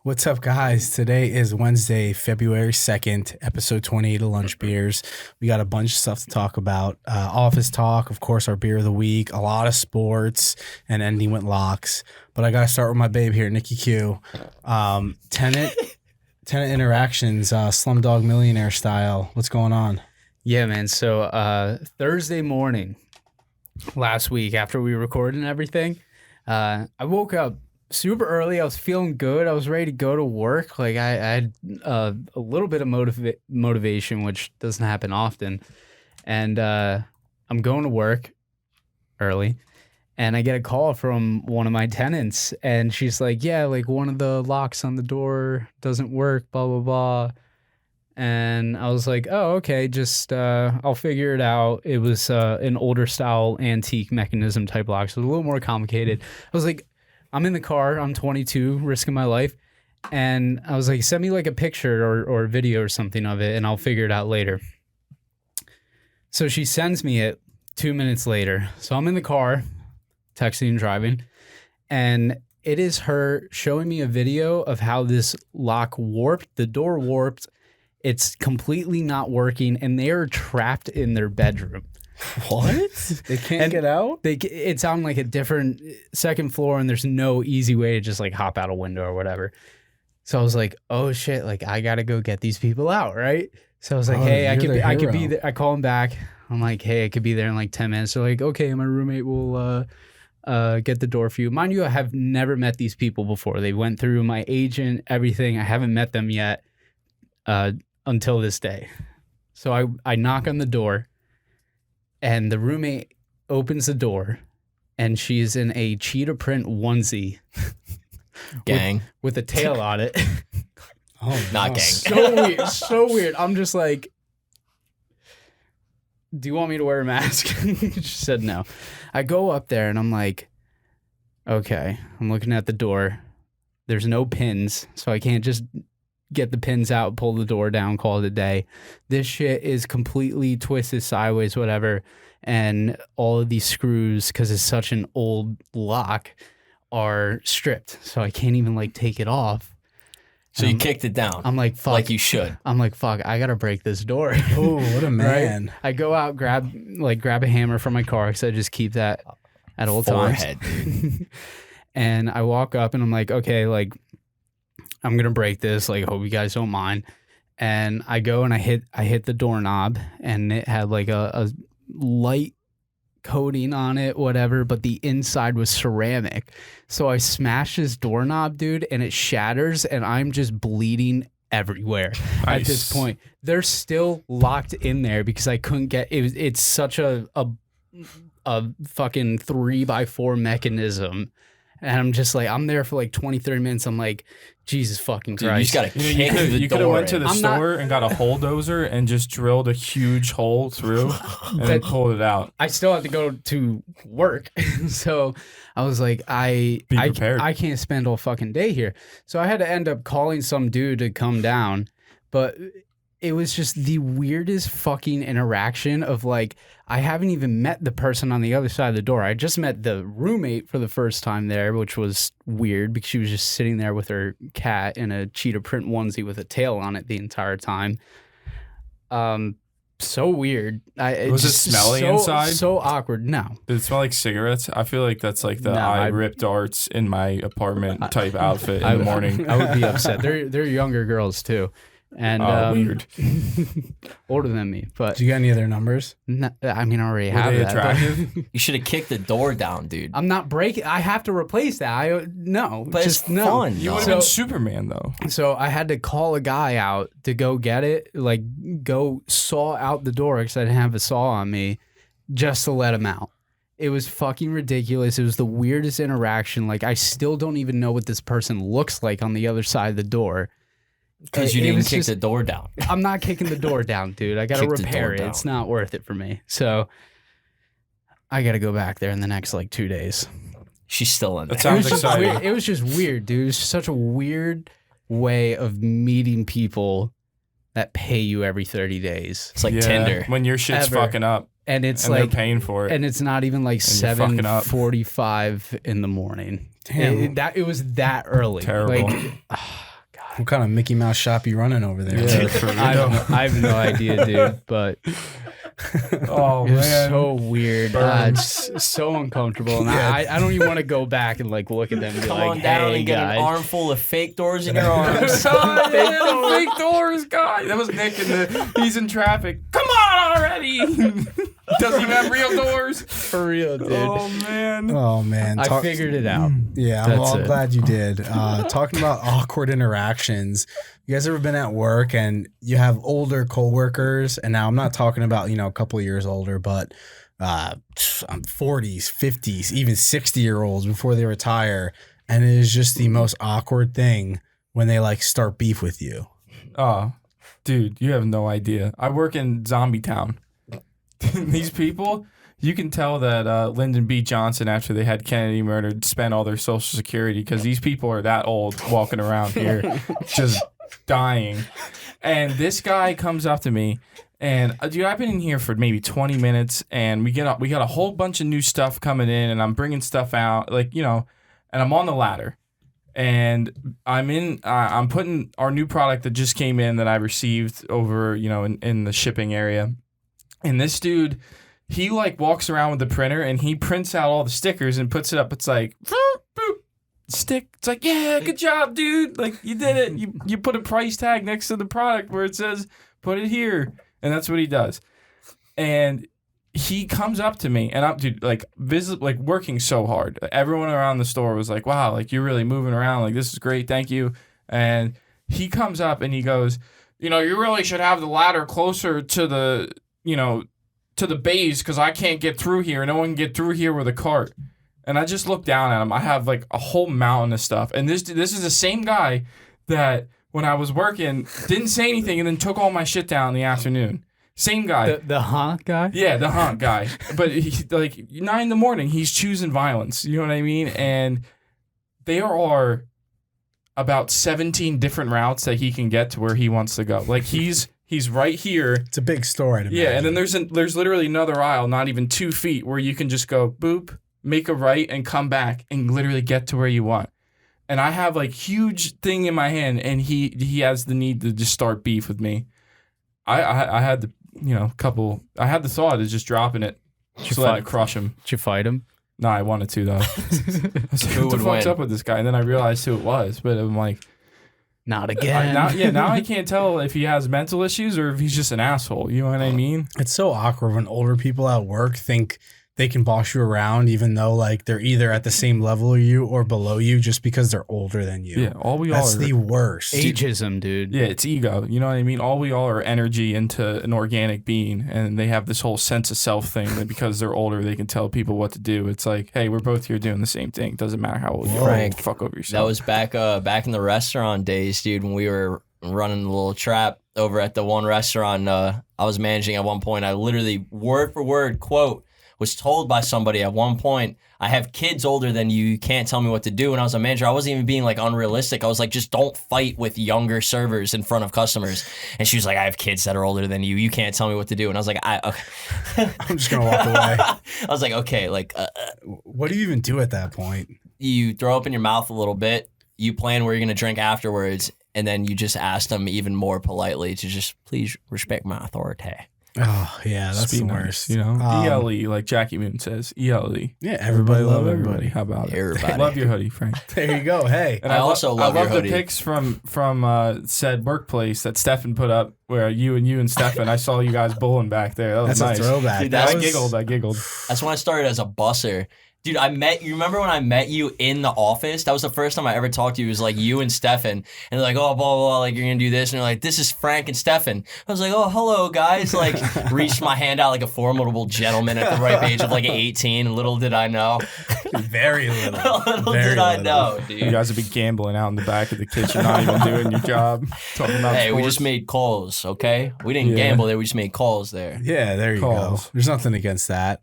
What's up, guys? Today is Wednesday, February 2nd, episode 28 of Lunch Beers. We got a bunch of stuff to talk about. Office talk, of course, our beer of the week, a lot of sports, and ending with locks. But I got to start with my babe here, Nicky Q. Tenant interactions, Slumdog Millionaire style. What's going on? Yeah, man. So Thursday morning last week, after we recorded and everything, I woke up super early. I was feeling good. I was ready to go to work. Like I had a little bit of motivation, which doesn't happen often. And I'm going to work early, and I get a call from one of my tenants, and she's like, "Yeah, like one of the locks on the door doesn't work, blah blah blah." And I was like, "Oh, okay, just I'll figure it out." It was an older style antique mechanism type lock, so it was a little more complicated. I was like, I'm in the car, I'm 22, risking my life. And I was like, send me like a picture or a video or something of it, and I'll figure it out later. So she sends me it 2 minutes later. So I'm in the car, texting and driving, and it is her showing me a video of how this lock warped, the door warped, it's completely not working, and they are trapped in their bedroom. What? They can't get out? It's on like a different second floor, and there's no easy way to just like hop out a window or whatever. So I was like, oh shit, like I gotta go get these people out, right? So I was like, hey, I could be there. I call them back. I'm like, hey, I could be there in like 10 minutes. They're like, okay, my roommate will get the door for you. Mind you, I have never met these people before. They went through my agent, everything. I haven't met them yet until this day. So I knock on the door. And the roommate opens the door, and she's in a cheetah print onesie. Gang. With a tail on it. Oh, not gang. So weird. So weird. I'm just like, do you want me to wear a mask? She said no. I go up there, and I'm like, okay. I'm looking at the door. There's no pins, so I can't just get the pins out, pull the door down, call it a day. This shit is completely twisted sideways, whatever. And all of these screws, because it's such an old lock, are stripped. So I can't even like take it off. So you kicked it down. I'm like, fuck. Like you should. I'm like, fuck, I got to break this door. Oh, what a man. Right? I go out, grab a hammer from my car, because I just keep that at all Forehead, times. dude. And I walk up, and I'm like, okay, like, I'm going to break this. Like, hope you guys don't mind. And I go and I hit the doorknob, and it had like a light coating on it, whatever, but the inside was ceramic. So I smash this doorknob, dude, and it shatters, and I'm just bleeding everywhere. Nice. At this point. They're still locked in there because I couldn't get it. It's such a fucking 3x4 mechanism. And I'm just like, I'm there for like 20, 30 minutes. I'm like, Jesus fucking Christ. Dude, you just got to kick the door. You could have went to the store and got a bulldozer and just drilled a huge hole through and then pulled it out. I still have to go to work. So I was like, I can't spend all fucking day here. So I had to end up calling some dude to come down. But it was just the weirdest fucking interaction of like, I haven't even met the person on the other side of the door. I just met the roommate for the first time there, which was weird because she was just sitting there with her cat in a cheetah print onesie with a tail on it the entire time. So weird. Was it smelly inside? So awkward. No. Did it smell like cigarettes? I feel like that's like the I ripped darts in my apartment type outfit in the morning. I would be upset. They're younger girls too. And weird. Older than me, but Do you got any of their numbers? No, I mean, I already Were have they that. attractive? You should have kicked the door down, dude. I'm not breaking. I have to replace that. No, But just it's no. fun. You would have been Superman, though. So I had to call a guy out to go get it, like go saw out the door because I didn't have a saw on me, just to let him out. It was fucking ridiculous. It was the weirdest interaction. Like I still don't even know what this person looks like on the other side of the door. Because you didn't kick the door down. I'm not kicking the door down, dude. I got to repair it. It's not worth it for me. So I got to go back there in the next like 2 days. She's still in there. That sounds exciting. It was just weird, dude. It was such a weird way of meeting people that pay you every 30 days. It's like Tinder. When your shit's fucking up. And it's and like they're paying for it. And it's not even like 7:45 in the morning. Damn. It was that early. Terrible. Like, What kind of Mickey Mouse shop you running over there? Yeah, for real. I have no idea, dude. But Oh it was man, so weird. It's so uncomfortable, and I don't even want to go back and like look at them and be Come like, on down hey, and get guys. an armful of fake doors in your arms. fake doors, guy. That was Nick he's in traffic. Come on already. Doesn't even have real doors. For real, dude. Oh man. I figured it out. Yeah, I'm glad you did. Talking about awkward interactions. You guys ever been at work and you have older coworkers? And now I'm not talking about, a couple of years older, but 40s, 50s, even 60-year-olds before they retire. And it is just the most awkward thing when they like start beef with you. Oh, dude, you have no idea. I work in Zombie Town. These people, you can tell that Lyndon B. Johnson, after they had Kennedy murdered, spent all their Social Security because these people are that old walking around here just dying. And this guy comes up to me, and dude, I've been in here for maybe 20 minutes, and we got a whole bunch of new stuff coming in, and I'm bringing stuff out, and I'm on the ladder. And I'm putting our new product that just came in that I received over, in the shipping area. And this dude, he like walks around with the printer and he prints out all the stickers and puts it up. It's like, boop, boop, stick. It's like, yeah, good job, dude. Like you did it. You put a price tag next to the product where it says, put it here. And that's what he does. And he comes up to me and I'm dude, like working so hard. Everyone around the store was like, wow, like you're really moving around. Like this is great. Thank you. And he comes up and he goes, you really should have the ladder closer to the to the bays because I can't get through here. No one can get through here with a cart. And I just look down at him. I have like a whole mountain of stuff. And this is the same guy that when I was working didn't say anything and then took all my shit down in the afternoon. Same guy. The honk guy? Yeah, the honk guy. But he, like 9 a.m, he's choosing violence. You know what I mean? And there are about 17 different routes that he can get to where he wants to go. Like he's right here. It's a big store. Yeah, and then there's literally another aisle, not even 2 feet, where you can just go boop, make a right, and come back and literally get to where you want. And I have like huge thing in my hand, and he has the need to just start beef with me. I had the I had the thought of just dropping it, just letting it crush him. Did you fight him? No, I wanted to though. I was like, what the fuck's up with this guy? And then I realized who it was, but I'm like, not again. Now I can't tell if he has mental issues or if he's just an asshole. You know what I mean? It's so awkward when older people at work think they can boss you around, even though like they're either at the same level as you or below you, just because they're older than you. Yeah, That's the worst. Ageism, dude. Yeah, it's ego. You know what I mean? All we all are energy into an organic being, and they have this whole sense of self thing that because they're older, they can tell people what to do. It's like, hey, we're both here doing the same thing. Doesn't matter how old you are. Frank, fuck over yourself. That was back in the restaurant days, dude, when we were running the little trap over at the one restaurant I was managing at one point. I literally, word for word, quote, was told by somebody at one point, I have kids older than you. You can't tell me what to do. When I was a manager, I wasn't even being like unrealistic. I was like, just don't fight with younger servers in front of customers. And she was like, I have kids that are older than you. You can't tell me what to do. And I was like, okay. I'm just going to walk away. I was like, okay, like. What do you even do at that point? You throw up in your mouth a little bit. You plan where you're going to drink afterwards. And then you just ask them even more politely to just please respect my authority. Oh, yeah, that's the worst. ELE, like Jackie Moon says, ELE. Yeah, everybody love everybody. How about it? Everybody. Love your hoodie, Frank. There you go. Hey. And I also love your hoodie. The pics from said workplace that Stefan put up where you and Stefan, I saw you guys bulling back there. That was nice. That's a throwback. Dude, I giggled. That's when I started as a busser. Dude, you remember when I met you in the office? That was the first time I ever talked to you. It was like you and Stefan. And they're like, oh, blah, blah, blah, like you're going to do this. And you're like, this is Frank and Stefan. I was like, oh, hello, guys. Like, reached my hand out like a formidable gentleman at the ripe age of like 18. Little did I know. Very little. Little did I know, dude. You guys would be gambling out in the back of the kitchen, not even doing your job. Talking about Hey, sports. we just made calls, okay? We didn't gamble there. We just made calls there. Yeah, there you go. There's nothing against that.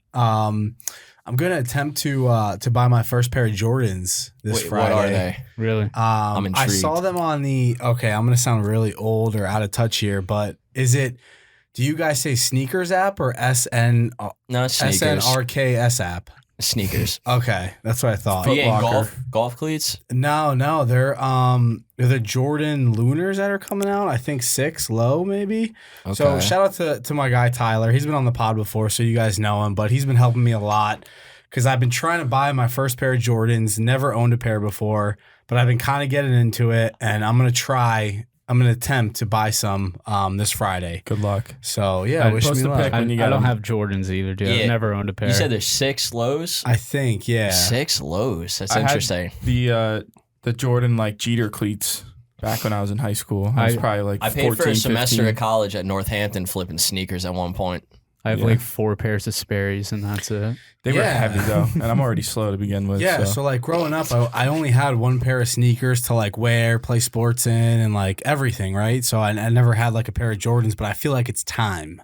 I'm going to attempt to buy my first pair of Jordans this Friday. What are they? Really? I'm intrigued. I saw them on okay, I'm going to sound really old or out of touch here, but do you guys say sneakers app or No, it's sneakers. SNRKS app? Sneakers. Okay, that's what I thought. You getting Locker. golf cleats? No, they're the Jordan Lunars that are coming out. I think 6 low maybe. So Okay. shout out to my guy Tyler. He's been on the pod before, so you guys know him. But he's been helping me a lot because I've been trying to buy my first pair of Jordans. Never owned a pair before, but I've been kind of getting into it, and I'm gonna attempt to buy some this Friday. Good luck. So yeah, wish post me a luck. pic I when you got don't them. have Jordans either, dude. Yeah. I've never owned a pair. You said there's 6 lows? I think, yeah. 6 lows. That's I had interesting. The Jordan like Jeter cleats back when I was in high school. I was probably like I paid 14, for a semester 15. at college at Northampton flipping sneakers at one point. I have Yeah. like 4 pairs of Sperry's, and that's it. They were Yeah. heavy though, and I'm already slow to begin with. Yeah, so. so like growing up, I only had one pair of sneakers to like wear, play sports in, and like everything, right? So I never had like a pair of Jordans, but I feel like it's time.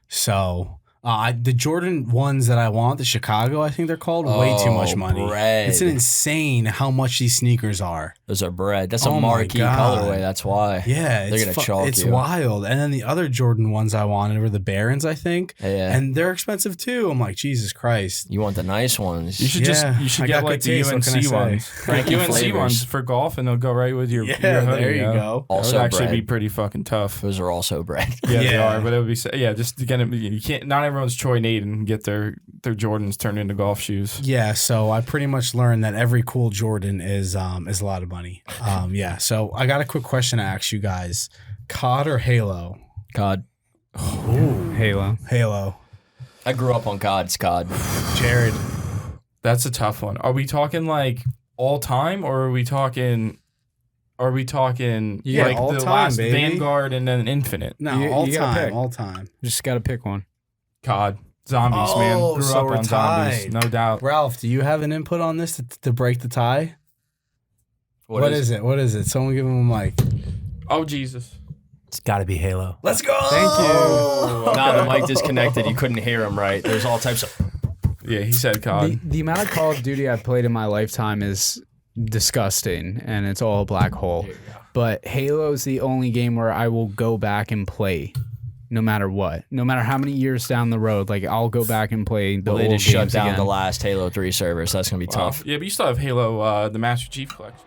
So the Jordan ones that I want, the Chicago, I think they're called, way too much money. Bread. It's insane how much these sneakers are. Those are bread. That's Oh a my marquee God. colorway. That's why. Yeah, They're gonna chalk it's you. wild. And then the other Jordan ones I wanted were the Barons, I think, Yeah. and they're expensive too. I'm like, Jesus Christ. You want the nice ones. You should Yeah, you should I get got like good the taste, what can I UNC say? ones. Frankie UNC flavors. ones for golf, and they'll go right with your Yeah, your hoodie, there you yo. go. That Also would actually bread. be pretty fucking tough. Those are also bread. Yeah, they Yeah. are, but it would be just to get it. You can't. Not everyone's Troy Naden and get their Jordans turned into golf shoes. Yeah, so I pretty much learned that every cool Jordan is a lot of money. Yeah, so I got a quick question to ask you guys: COD or Halo? COD. Halo. Halo. I grew up on COD. It's COD. Jarrid. That's a tough one. Are we talking like all time, or are we talking? Yeah, like all the time, last baby. Vanguard and then Infinite? No, You- all you gotta time, pick. all time. Just got to pick one. COD. Zombies, man. Oh, Grew so up we're on zombies, tied. no doubt. Ralph, do you have an input on this to break the tie? What is it? What is it? Someone give him a mic. Oh Jesus! It's got to be Halo. Let's go. Thank you. Nah, the mic disconnected. You couldn't hear him right. There's all types of. Yeah, he said COD. The amount of Call of Duty I've played in my lifetime is disgusting, and it's all a black hole. But Halo is the only game where I will go back and play, no matter what. No matter how many years down the road, like I'll go back and play the Well, they old just shut games down again. the last Halo 3 server, so that's gonna be tough. Yeah, but you still have Halo, the Master Chief Collection.